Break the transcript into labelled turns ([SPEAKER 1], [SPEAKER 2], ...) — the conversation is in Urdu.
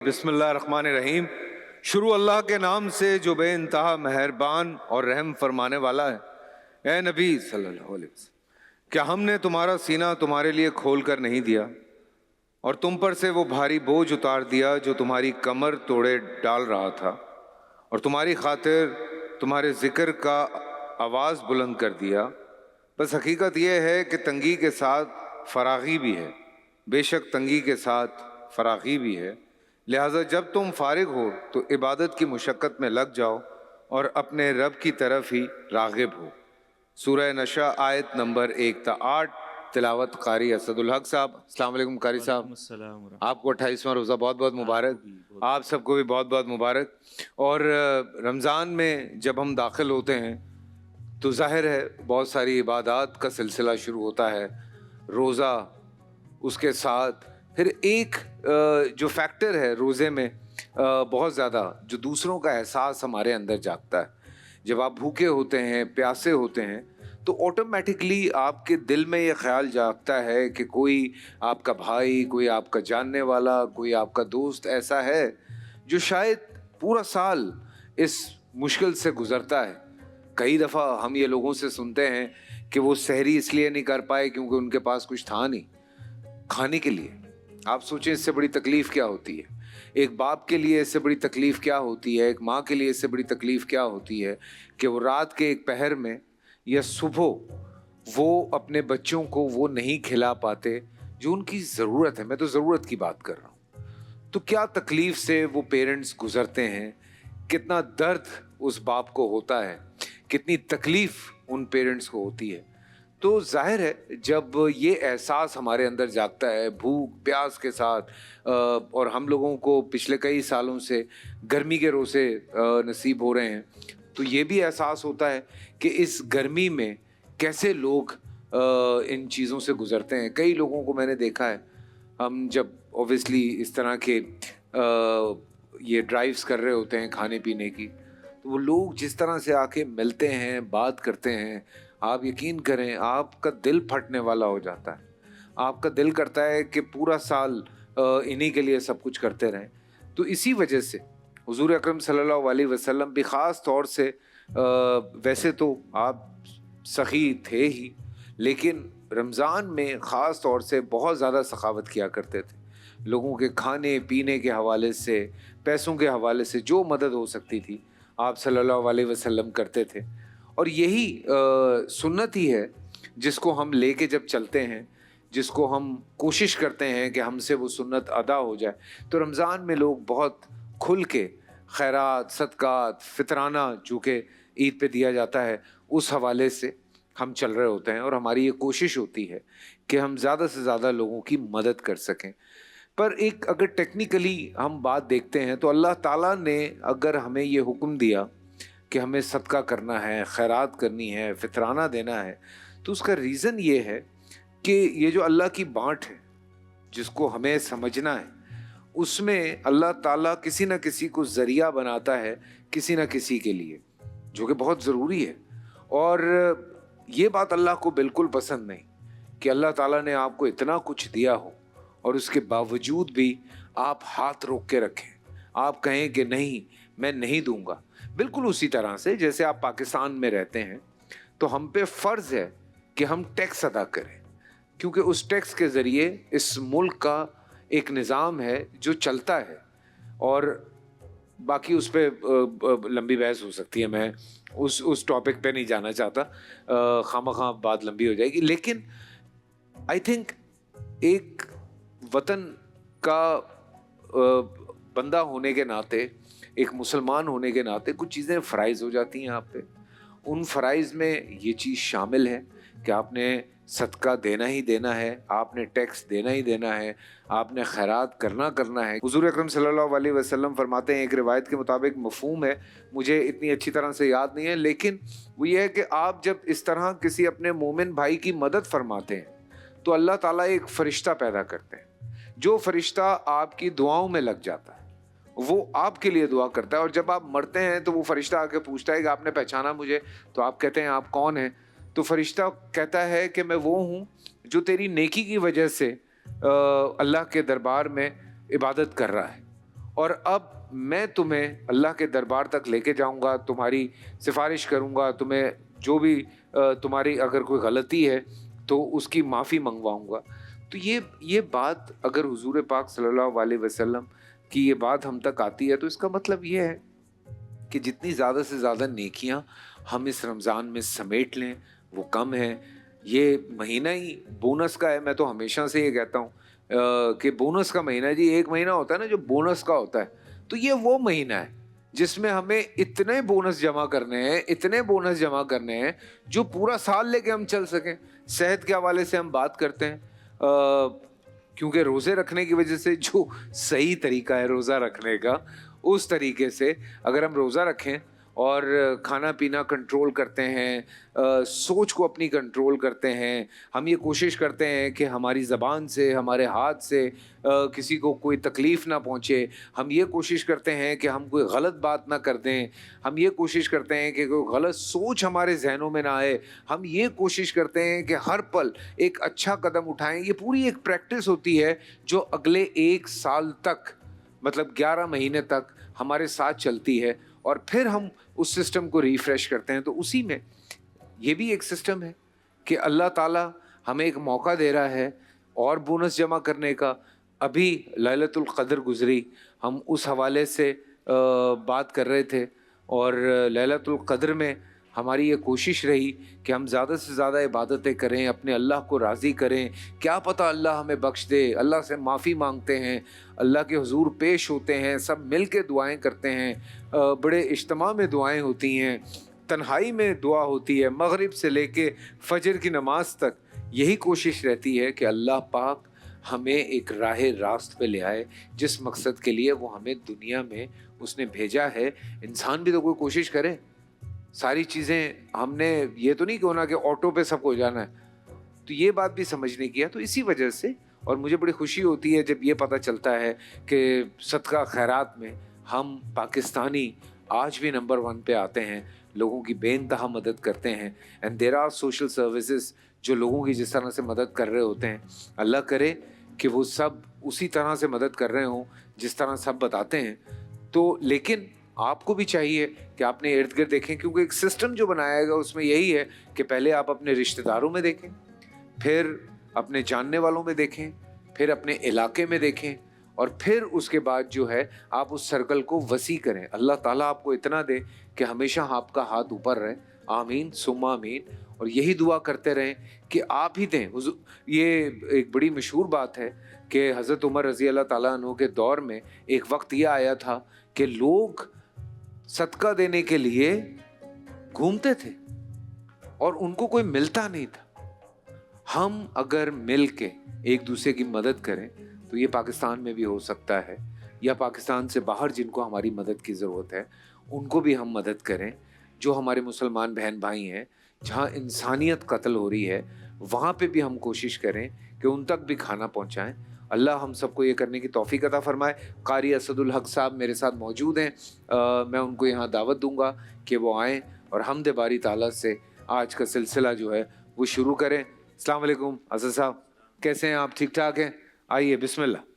[SPEAKER 1] بسم اللہ الرحمن الرحیم۔ شروع اللہ کے نام سے جو بے انتہا مہربان اور رحم فرمانے والا ہے۔ اے نبی صلی اللہ علیہ وسلم، کیا ہم نے تمہارا سینہ تمہارے لیے کھول کر نہیں دیا اور تم پر سے وہ بھاری بوجھ اتار دیا جو تمہاری کمر توڑے ڈال رہا تھا، اور تمہاری خاطر تمہارے ذکر کا آواز بلند کر دیا؟ بس حقیقت یہ ہے کہ تنگی کے ساتھ فراغی بھی ہے، بے شک تنگی کے ساتھ فراغی بھی ہے، لہٰذا جب تم فارغ ہو تو عبادت کی مشقت میں لگ جاؤ اور اپنے رب کی طرف ہی راغب ہو۔ سورہ نشاء آیت نمبر 1 تا 8، تلاوت قاری اسد الحق صاحب۔ السلام علیکم قاری صاحب،
[SPEAKER 2] السلام ورحمۃ
[SPEAKER 1] آپ کو 28واں روزہ بہت بہت مبارک، آپ سب کو بھی بہت بہت مبارک۔ اور رمضان میں جب ہم داخل ہوتے ہیں تو ظاہر ہے بہت ساری عبادات کا سلسلہ شروع ہوتا ہے، روزہ، اس کے ساتھ پھر ایک جو فیکٹر ہے روزے میں بہت زیادہ، جو دوسروں کا احساس ہمارے اندر جاگتا ہے۔ جب آپ بھوکے ہوتے ہیں، پیاسے ہوتے ہیں، تو آٹومیٹکلی آپ کے دل میں یہ خیال جاگتا ہے کہ کوئی آپ کا بھائی، کوئی آپ کا جاننے والا، کوئی آپ کا دوست ایسا ہے جو شاید پورا سال اس مشکل سے گزرتا ہے۔ کئی دفعہ ہم یہ لوگوں سے سنتے ہیں کہ وہ سحری اس لیے نہیں کر پائے کیونکہ ان کے پاس کچھ تھا نہیں کھانے کے لیے۔ آپ سوچیں اس سے بڑی تکلیف کیا ہوتی ہے؟ ایک باپ کے لیے اس سے بڑی تکلیف کیا ہوتی ہے؟ ایک ماں کے لیے اس سے بڑی تکلیف کیا ہوتی ہے کہ وہ رات کے ایک پہر میں یا صبح وہ اپنے بچوں کو وہ نہیں کھلا پاتے جو ان کی ضرورت ہے۔ میں تو ضرورت کی بات کر رہا ہوں۔ تو کیا تکلیف سے وہ پیرنٹس گزرتے ہیں، کتنا درد اس باپ کو ہوتا ہے، کتنی تکلیف ان پیرنٹس کو ہوتی ہے۔ تو ظاہر ہے جب یہ احساس ہمارے اندر جاگتا ہے بھوک پیاس کے ساتھ، اور ہم لوگوں کو پچھلے کئی سالوں سے گرمی کے روزے نصیب ہو رہے ہیں، تو یہ بھی احساس ہوتا ہے کہ اس گرمی میں کیسے لوگ ان چیزوں سے گزرتے ہیں۔ کئی لوگوں کو میں نے دیکھا ہے، ہم جب اوبویسلی اس طرح کے یہ ڈرائیوز کر رہے ہوتے ہیں کھانے پینے کی، تو وہ لوگ جس طرح سے آ کے ملتے ہیں، بات کرتے ہیں، آپ یقین کریں آپ کا دل پھٹنے والا ہو جاتا ہے۔ آپ کا دل کرتا ہے کہ پورا سال انہی کے لیے سب کچھ کرتے رہیں۔ تو اسی وجہ سے حضور اکرم صلی اللہ علیہ وسلم بھی خاص طور سے، ویسے تو آپ سخی تھے ہی، لیکن رمضان میں خاص طور سے بہت زیادہ سخاوت کیا کرتے تھے۔ لوگوں کے کھانے پینے کے حوالے سے، پیسوں کے حوالے سے جو مدد ہو سکتی تھی آپ صلی اللہ علیہ وسلم کرتے تھے۔ اور یہی سنت ہی ہے جس کو ہم لے کے جب چلتے ہیں، جس کو ہم کوشش کرتے ہیں کہ ہم سے وہ سنت ادا ہو جائے۔ تو رمضان میں لوگ بہت کھل کے خیرات، صدقات، فطرانہ جو کہ عید پہ دیا جاتا ہے، اس حوالے سے ہم چل رہے ہوتے ہیں، اور ہماری یہ کوشش ہوتی ہے کہ ہم زیادہ سے زیادہ لوگوں کی مدد کر سکیں۔ پر ایک اگر ٹیکنیکلی ہم بات دیکھتے ہیں تو اللہ تعالیٰ نے اگر ہمیں یہ حکم دیا کہ ہمیں صدقہ کرنا ہے، خیرات کرنی ہے، فطرانہ دینا ہے، تو اس کا ریزن یہ ہے کہ یہ جو اللہ کی بانٹ ہے جس کو ہمیں سمجھنا ہے، اس میں اللہ تعالیٰ کسی نہ کسی کو ذریعہ بناتا ہے کسی نہ کسی کے لیے، جو کہ بہت ضروری ہے۔ اور یہ بات اللہ کو بالکل پسند نہیں کہ اللہ تعالیٰ نے آپ کو اتنا کچھ دیا ہو اور اس کے باوجود بھی آپ ہاتھ روک کے رکھیں، آپ کہیں کہ نہیں میں نہیں دوں گا۔ بالکل اسی طرح سے جیسے آپ پاکستان میں رہتے ہیں تو ہم پہ فرض ہے کہ ہم ٹیکس ادا کریں، کیونکہ اس ٹیکس کے ذریعے اس ملک کا ایک نظام ہے جو چلتا ہے۔ اور باقی اس پہ لمبی بحث ہو سکتی ہے، میں اس ٹاپک پہ نہیں جانا چاہتا، خواہ بات لمبی ہو جائے گی۔ لیکن آئی تھنک ایک وطن کا بندہ ہونے کے ناطے، ایک مسلمان ہونے کے ناطے کچھ چیزیں فرائض ہو جاتی ہیں آپ پہ۔ ان فرائض میں یہ چیز شامل ہے کہ آپ نے صدقہ دینا ہی دینا ہے، آپ نے ٹیکس دینا ہی دینا ہے، آپ نے خیرات کرنا ہے۔ حضور اکرم صلی اللہ علیہ وسلم فرماتے ہیں، ایک روایت کے مطابق مفہوم ہے، مجھے اتنی اچھی طرح سے یاد نہیں ہے، لیکن وہ یہ ہے کہ آپ جب اس طرح کسی اپنے مومن بھائی کی مدد فرماتے ہیں تو اللہ تعالیٰ ایک فرشتہ پیدا کرتے ہیں، جو فرشتہ آپ کی دعاؤں میں لگ جاتا ہے، وہ آپ کے لیے دعا کرتا ہے۔ اور جب آپ مرتے ہیں تو وہ فرشتہ آ کے پوچھتا ہے کہ آپ نے پہچانا مجھے؟ تو آپ کہتے ہیں آپ کون ہیں؟ تو فرشتہ کہتا ہے کہ میں وہ ہوں جو تیری نیکی کی وجہ سے اللہ کے دربار میں عبادت کر رہا ہے، اور اب میں تمہیں اللہ کے دربار تک لے کے جاؤں گا, تمہاری سفارش کروں گا, تمہیں جو بھی تمہاری اگر کوئی غلطی ہے تو اس کی معافی منگواؤں گا. تو یہ بات اگر حضور پاک صلی اللہ علیہ وسلم کی یہ بات ہم تک آتی ہے تو اس کا مطلب یہ ہے کہ جتنی زیادہ سے زیادہ نیکیاں ہم اس رمضان میں سمیٹ لیں وہ کم ہے. یہ مہینہ ہی بونس کا ہے. میں تو ہمیشہ سے یہ کہتا ہوں کہ بونس کا مہینہ, جی ایک مہینہ ہوتا ہے نا جو بونس کا ہوتا ہے, تو یہ وہ مہینہ ہے جس میں ہمیں اتنے بونس جمع کرنے ہیں جو پورا سال لے کے ہم چل سکیں. صحت کے حوالے سے ہم بات کرتے ہیں کیونکہ روزے رکھنے کی وجہ سے جو صحیح طریقہ ہے روزہ رکھنے کا, اس طریقے سے اگر ہم روزہ رکھیں اور کھانا پینا کنٹرول کرتے ہیں, سوچ کو اپنی کنٹرول کرتے ہیں, ہم یہ کوشش کرتے ہیں کہ ہماری زبان سے ہمارے ہاتھ سے کسی کو کوئی تکلیف نہ پہنچے, ہم یہ کوشش کرتے ہیں کہ ہم کوئی غلط بات نہ کر دیں, ہم یہ کوشش کرتے ہیں کہ کوئی غلط سوچ ہمارے ذہنوں میں نہ آئے, ہم یہ کوشش کرتے ہیں کہ ہر پل ایک اچھا قدم اٹھائیں. یہ پوری ایک پریکٹس ہوتی ہے جو اگلے 1 سال تک, مطلب 11 مہینے تک ہمارے ساتھ چلتی ہے, اور پھر ہم اس سسٹم کو ریفریش کرتے ہیں. تو اسی میں یہ بھی ایک سسٹم ہے کہ اللہ تعالیٰ ہمیں ایک موقع دے رہا ہے اور بونس جمع کرنے کا. ابھی لیلۃ القدر گزری, ہم اس حوالے سے بات کر رہے تھے, اور لیلۃ القدر میں ہماری یہ کوشش رہی کہ ہم زیادہ سے زیادہ عبادتیں کریں, اپنے اللہ کو راضی کریں. کیا پتہ اللہ ہمیں بخش دے. اللہ سے معافی مانگتے ہیں, اللہ کے حضور پیش ہوتے ہیں, سب مل کے دعائیں کرتے ہیں, بڑے اجتماع میں دعائیں ہوتی ہیں, تنہائی میں دعا ہوتی ہے, مغرب سے لے کے فجر کی نماز تک. یہی کوشش رہتی ہے کہ اللہ پاک ہمیں ایک راہ راست پہ لے آئے, جس مقصد کے لیے وہ ہمیں دنیا میں اس نے بھیجا ہے. انسان بھی تو کوئی کوشش کرے. ساری چیزیں ہم نے یہ تو نہیں کہنا کہ آٹو پہ سب کو جانا ہے, تو یہ بات بھی سمجھنے کی ہے. تو اسی وجہ سے, اور مجھے بڑی خوشی ہوتی ہے جب یہ پتہ چلتا ہے کہ صدقہ خیرات میں ہم پاکستانی آج بھی نمبر 1 پہ آتے ہیں, لوگوں کی بے انتہا مدد کرتے ہیں. And there are social services جو لوگوں کی جس طرح سے مدد کر رہے ہوتے ہیں, اللہ کرے کہ وہ سب اسی طرح سے مدد کر رہے ہوں جس طرح سب بتاتے ہیں. تو لیکن آپ کو بھی چاہیے کہ آپ نے ارد گرد دیکھیں, کیونکہ ایک سسٹم جو بنایا گا اس میں یہی ہے کہ پہلے آپ اپنے رشتہ داروں میں دیکھیں, پھر اپنے جاننے والوں میں دیکھیں, پھر اپنے علاقے میں دیکھیں, اور پھر اس کے بعد جو ہے آپ اس سرکل کو وسیع کریں. اللہ تعالیٰ آپ کو اتنا دے کہ ہمیشہ آپ کا ہاتھ اوپر رہے. آمین ثم آمین. اور یہی دعا کرتے رہیں کہ آپ ہی دیں. یہ ایک بڑی مشہور بات ہے کہ حضرت عمر رضی اللہ تعالیٰ عنہ کے دور میں ایک وقت یہ آیا تھا کہ لوگ صدقہ دینے کے لیے گھومتے تھے اور ان کو کوئی ملتا نہیں تھا. ہم اگر مل کے ایک دوسرے کی مدد کریں تو یہ پاکستان میں بھی ہو سکتا ہے, یا پاکستان سے باہر جن کو ہماری مدد کی ضرورت ہے ان کو بھی ہم مدد کریں. جو ہمارے مسلمان بہن بھائی ہیں جہاں انسانیت قتل ہو رہی ہے, وہاں پہ بھی ہم کوشش کریں کہ ان تک بھی کھانا پہنچائیں. اللہ ہم سب کو یہ کرنے کی توفیق عطا فرمائے. قاری اسد الحق صاحب میرے ساتھ موجود ہیں, میں ان کو یہاں دعوت دوں گا کہ وہ آئیں اور حمد باری تعالیٰ سے آج کا سلسلہ جو ہے وہ شروع کریں. السلام علیکم اسد صاحب, کیسے ہیں آپ؟ ٹھیک ٹھاک ہیں؟ آئیے بسم اللہ.